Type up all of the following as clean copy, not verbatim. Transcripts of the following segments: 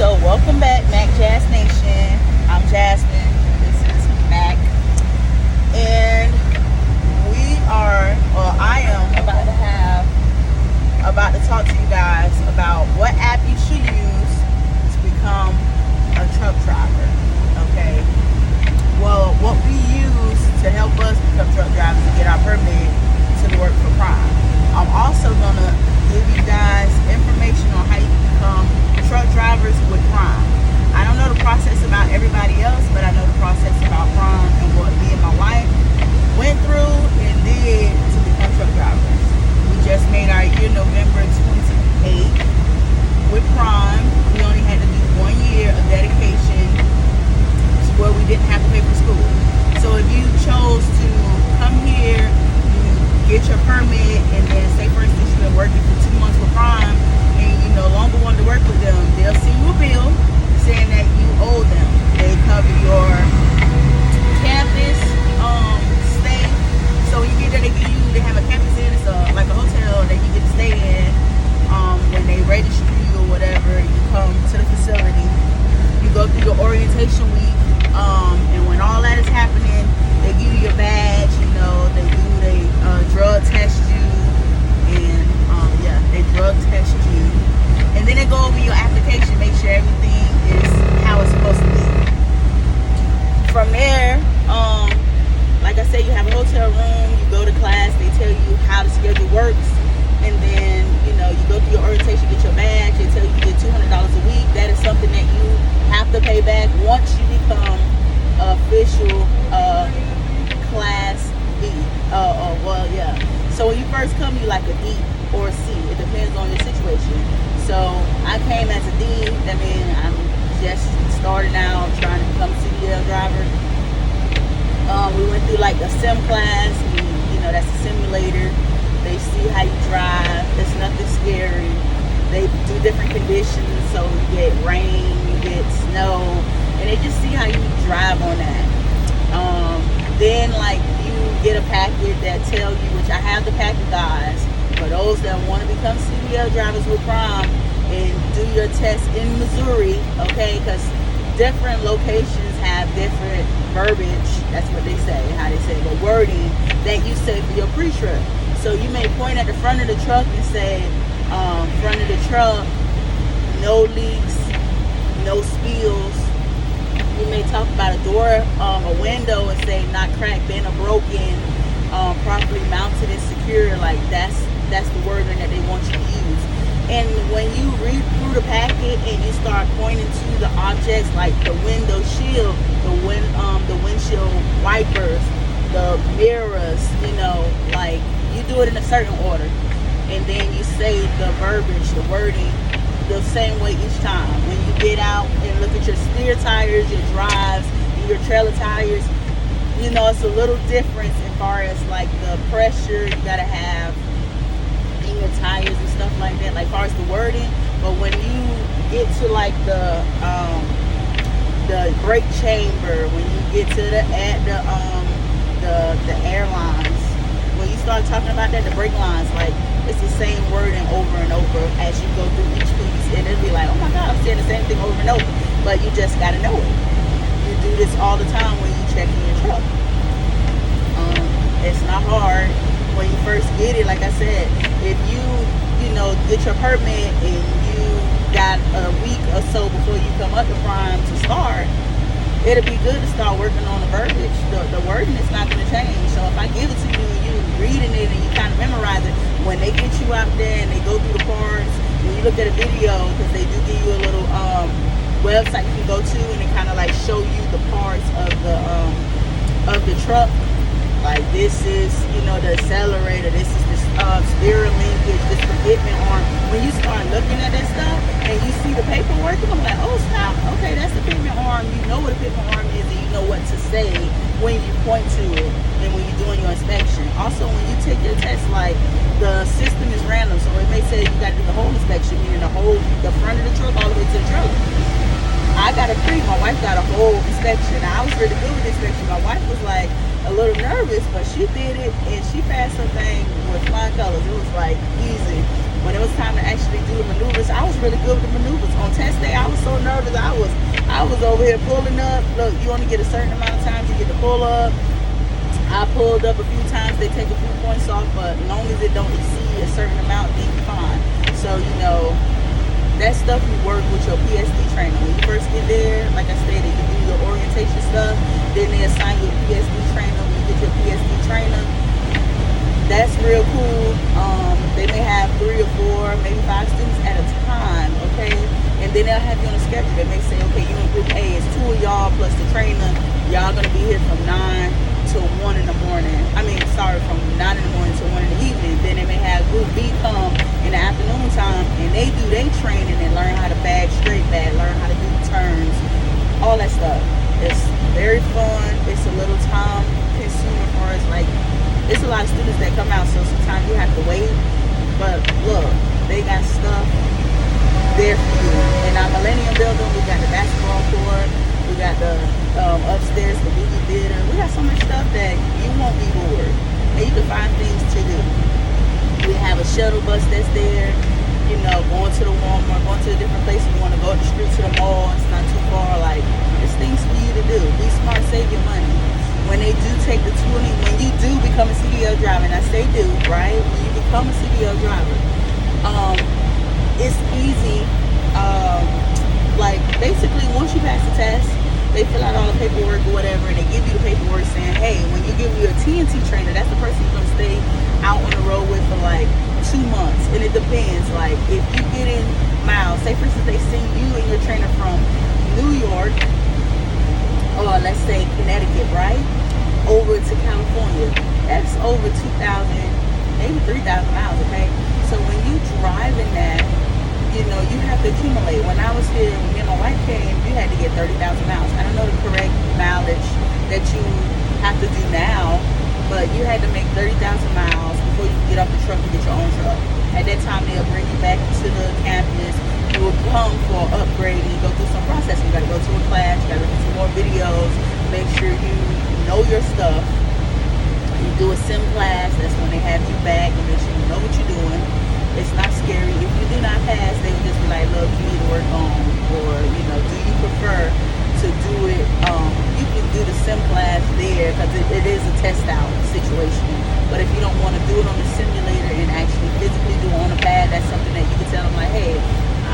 So welcome back, Mac Jazz Nation. I'm Jasmine. This is Mac, and I am about to talk to you guys about what app you should use to become a truck driver. Okay. Well, what we use to help us become truck drivers and get our permit to work for Prime. I'm also gonna give you guys information on how you can become truck drivers with Prime. I don't know the process about everybody else, but I know the process about Prime and what me and my wife went through and did to become truck drivers. We just made our year November 28th with Prime. We only had to do 1 year of dedication to where we didn't have to pay for school. So if you chose to come here, you get your permit, and then say for instance you've been working for 2 months with Prime and you no longer want to work with them, they'll send you a bill saying that you owe them. They cover your campus stay. So when you get there, they have a campus in, it's like a hotel that you get to stay in. When they register you or whatever, you come to the facility, you go through your orientation week, and when all that is happening, they give you your badge. They drug test you, and they drug test you, and then they go over your application, make sure everything is how it's supposed to be. From there, like I said, you have a hotel room, you go to class, they tell you how the schedule works, and then you go through your orientation, get your badge, they tell you you get $200 a week. That is something that you have to pay back once you become official class B. So when you first come, you like a D or a C. It depends on your situation. So I came as a D. That means I'm just starting out trying to become a CDL driver. We went through like a sim class. That's a simulator. They see how you drive. It's nothing scary. They do different conditions. So you get rain, you get snow, and they just see how you drive on that. Then you get a packet that tell you, which I have the packet, guys, for those that want to become CDL drivers with Prime and do your test in Missouri, okay? Because different locations have different verbiage. That's what they say, how they say, the wording that you say for your pre-trip. So you may point at the front of the truck and say, front of the truck, no leaks, no spills. You may talk about a door, a window, and say not cracked, bent, or broken, properly mounted and secure. Like that's the wording that they want you to use. And when you read through the packet and you start pointing to the objects like the window shield, the windshield wipers, the mirrors, you do it in a certain order, and then you say the verbiage, the wording, the same way each time. When you get out and look at your steer tires, your drives, and your trailer tires, it's a little difference as far as like the pressure you gotta have in your tires and stuff like that, like as far as the wording. But when you get to like the brake chamber, when you get to the airlines, when you start talking about that, the brake lines, like it's the same wording over and over as you go through each piece, and it'll be like, oh my God, I'm saying the same thing over and over. But you just gotta know it. You do this all the time when you check in your truck. It's not hard when you first get it. Like I said, if you get your permit and you got a week or so before you come up to Prime to start, it'll be good to start working on the verbiage. The wording is not going to change. So if I give it to you and you reading it and you kind of memorize it, when they get you out there and they go through the parts, when you look at a video, because they do give you a little website you can go to, and they kind of like show you the parts of the truck. Like this is, the accelerator, this is the steering linkage, this forgetment arm. When you start looking at that stuff and you see the paperwork, you're like, oh snap, okay, that's the pivot arm. You know what a pivot arm is, and you know what to say when you point to it and when you're doing your inspection. Also, when you take your test, like the system is random, so it may say you got to do the whole inspection, meaning the front of the truck all the way to the trailer. I got a my wife got a whole inspection. I was really good with the inspection. My wife was like a little nervous, but she did it and she passed her thing with flying colors. It was like easy. When it was time to actually do the maneuvers. I was really good with the maneuvers. On test day, I was so nervous. I was over here pulling up. Look, you only get a certain amount of times you get to pull up. I pulled up a few times. They take a few points off, but as long as it don't exceed a certain amount, then you're fine. So, you know, that stuff you work with your PSD trainer. When you first get there, like I stated, you do your orientation stuff. Then they assign you a PSD trainer. When you get your PSD trainer, that's real cool. They may have 3 or 4, maybe 5 students at a time, okay? And then they'll have you on a schedule. They may say, okay, you in group A, it's 2 of y'all plus the trainer. Y'all gonna be here from 9 to 1 in the morning. From 9 in the morning to 1 in the evening. Then they may have group B come in the afternoon time, and they do their training and learn how to bag, straight bag, learn how to do turns, all that stuff. It's very fun. It's a little time consuming for us. Like, it's a lot of students that come out, so sometimes you have to wait. But look, they got stuff there for you. In our Millennium Building, we got the basketball court, we got the upstairs, the movie theater. We got so much stuff that you won't be bored, and you can find things to do. We have a shuttle bus that's there, you know, going to the Walmart, going to a different place. You want to go up the street to the mall, it's not too far. Like, there's things for you to do. Be smart, save your money. When they do take the 20, when you do become a CDL driver, and I say do, right? When you become a CDL driver, it's easy. Like, basically, once you pass the test, they fill out all the paperwork or whatever, and they give you the paperwork saying, hey, when you give you a TNT trainer, that's the person you're going to stay out on the road with for like 2 months. And it depends. Like, if you get in miles, say for instance, they send you and your trainer from New York, or let's say Connecticut, right, over to California. That's over 2,000, maybe 3,000 miles, okay? So when you drive in that, you know, you have to accumulate. When I was here, when me and my wife came, you had to get 30,000 miles. I don't know the correct mileage that you have to do now, but you had to make 30,000 miles before you get off the truck and get your own truck. At that time, they'll bring you back to the campus. You will come for upgrading, go through some processing. You got to go to a class, you got to look at some more videos, make sure you know your stuff. You do a sim class, that's when they have you back and make sure you know what you're doing. It's not scary. If you do not pass, they will just be like, look, you need to work on, or, you know, do you prefer to do it? You can do the sim class there because it is a test out situation. But if you don't want to do it on the simulator and actually physically do it on the pad, that's something that you can tell them like, hey,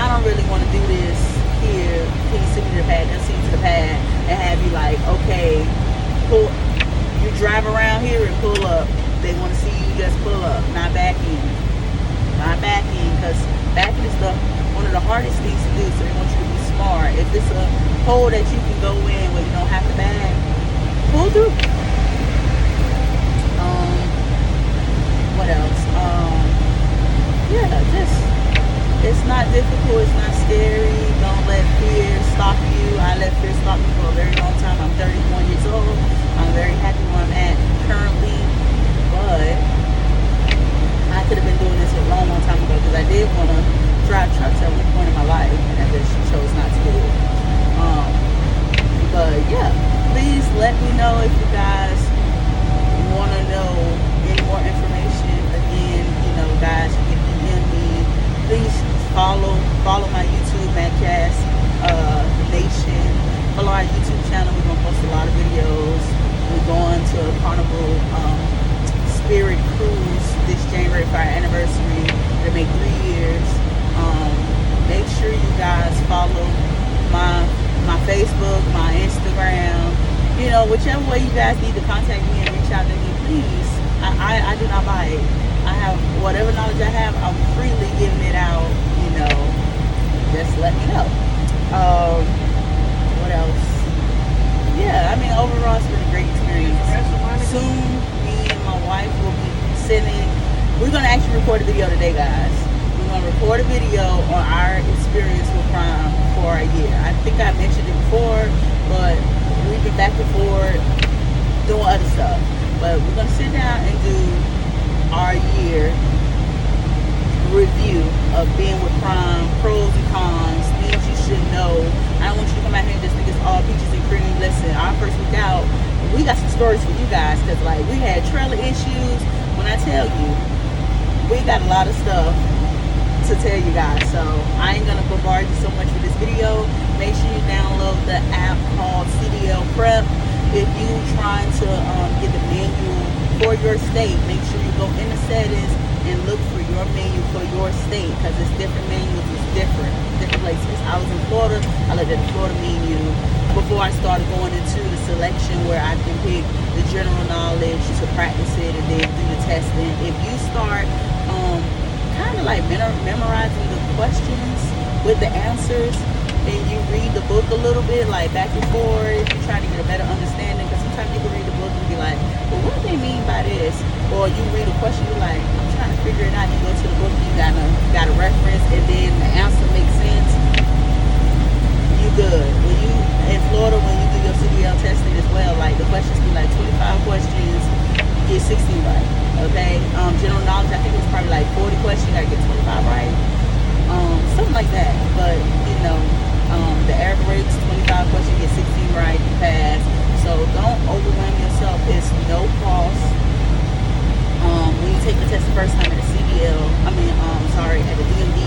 I don't really want to do this here. Can you send me to the pad? They'll send you to the pad and have you like, okay, pull. You drive around here and pull up. They want to see you just pull up, not back in. Not back in, because back is one of the hardest things to do, so they want you to be smart. If it's a hole that you can go in where you don't have to bag, pull through. What else? Yeah, just, it's not difficult, it's not scary. Don't let fear stop you. I let fear stop me for a very long time. I'm 31 years old. I'm very happy where I'm at currently, but I could have been doing this a long time ago because I did want to drive trucks at one point in my life, and I just chose not to do it. But yeah, please let me know if you guys want to know any more information. Again, you know, guys, you can DM me. Please follow my YouTube, MacJazz Nation. Follow our YouTube channel. We're gonna post a lot of videos. We're going to a Carnival Spirit cruise this January for our anniversary. It'll make 3 years. Make sure you guys follow my Facebook, my Instagram. You know, whichever way you guys need to contact me and reach out to me, please. I do not buy it. I have whatever knowledge I have, I'm freely giving it out. You know, just let me know. What else? Yeah, I mean, overall, it's been a great experience. Soon, me and my wife will be we're going to actually record a video today, guys. We're going to record a video on our experience with crime for a year. I think I mentioned it before, but we've been back and forth doing other stuff. But we're going to sit down and do our year review of being with crime, pros and cons, things you should know. I don't want you to come out here and just think it's all peaches and cream. Listen, our first week out, we got some stories for you guys because, like, we had trailer issues. When I tell you, we got a lot of stuff to tell you guys. So I ain't gonna bombard you so much with this video. Make sure you download the app called CDL Prep. If you trying to get the manual for your state, make sure you go in the settings and look for your menu for your state, because it's different manuals, it's different places. I was in Florida, I looked at the Florida menu before I started going into the selection where I can pick the general knowledge to practice it and then do the testing. If you start kind of like memorizing the questions with the answers, and you read the book a little bit, like back and forth, you try to get a better understanding, because sometimes you can read the book and be like, well, what do they mean by this? Or you read a question, you're like, I'm trying to figure it out. You go to the book, you got a reference, and then the answer makes sense. You good. When you in Florida, when you do your CDL testing as well, like the questions be like 25 questions, you get 16 right. Okay. General knowledge, I think it was probably like 40 questions, you gotta get 25 right. Something like that. But you know, the air brakes, 25 questions, you get 16 right, you pass. So don't overwhelm yourself. It's no cost. When you take the test the first time at the CDL, at the DMV,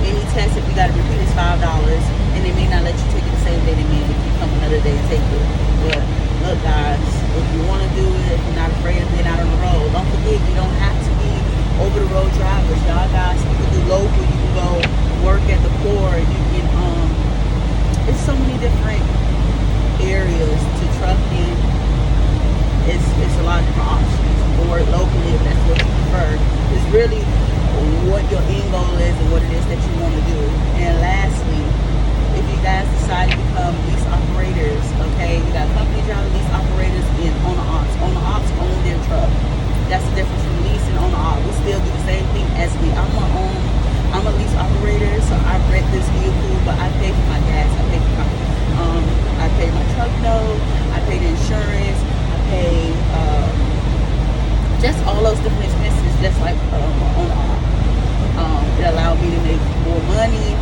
any test, if you got to repeat, is $5, and they may not let you take it the same day. They may make you come another day and take it. But look, guys, if you want to do it, if you're not afraid of being out on the road, don't forget, you don't have to be over the road drivers. Y'all guys, you can do local, you can go work at the port, you can it's so many different areas to truck in. It's a lot of different options. You can work locally if that's what you prefer. It's really what your end goal is and what it is that you want to do. And lastly, if you guys decide to become lease operators, okay, you got company drivers, lease operators, and owner-ops. Owner-ops own their truck. That's the difference from lease and owner-op. We still do the same thing as me. I'm a lease operator, so I rent this vehicle, but I pay for my gas, I pay my truck note, I pay the insurance, I pay just all those different expenses, just like on it allows me to make more money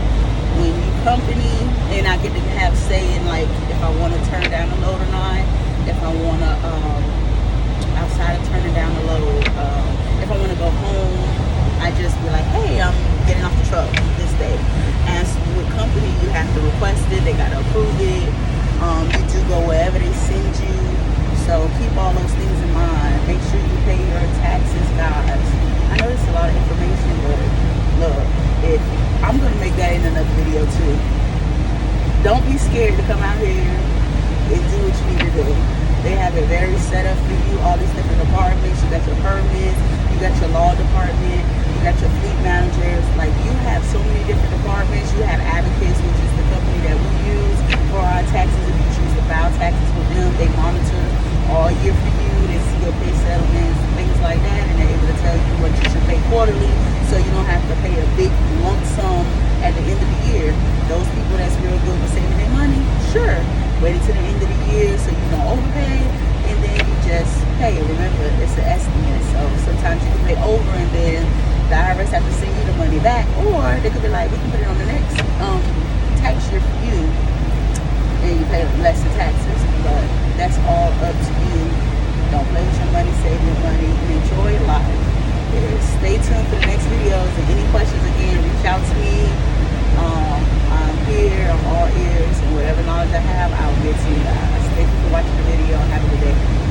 when you company, and I get to have say in, like, if I want to turn down a load or not, if I want to outside of turning down the load, if I want to go home, I just be like, hey, I'm getting off the truck this day. As with company, you have to request it, they got to approve it. You do go wherever they send you. So keep all those things in mind. Make sure you pay your taxes, guys. I know it's a lot of information, but look, if I'm gonna make that in another video too. Don't be scared to come out here and do what you need to do. They have it very set up for you, all these different departments. You got your permits, you got your law department, you got your fleet managers. Like, you have so many different departments. You have advocates, which is the company that we use for our taxes. If you choose to file taxes with them, they monitor all year for you. They see your pay settlements, things like that, and they're able to tell you what you should pay quarterly, so you don't have to pay a big lump sum at the end of the year. Those people that's real good with saving their money, sure, wait until the end of the year so you don't overpay, and then you just pay. Remember, it's an estimate, so sometimes you can pay over and then the IRS have to send you the money back, or they could be like, we can put it on the next tax year for you, and you pay less in taxes. But that's all up to you. Don't play with your money, save your money, and enjoy life. Stay tuned for the next videos, and any questions, again, reach out to me. I'm here, I'm all ears, and whatever knowledge I have, I'll get to you guys. Thank you for watching the video. Have a good day.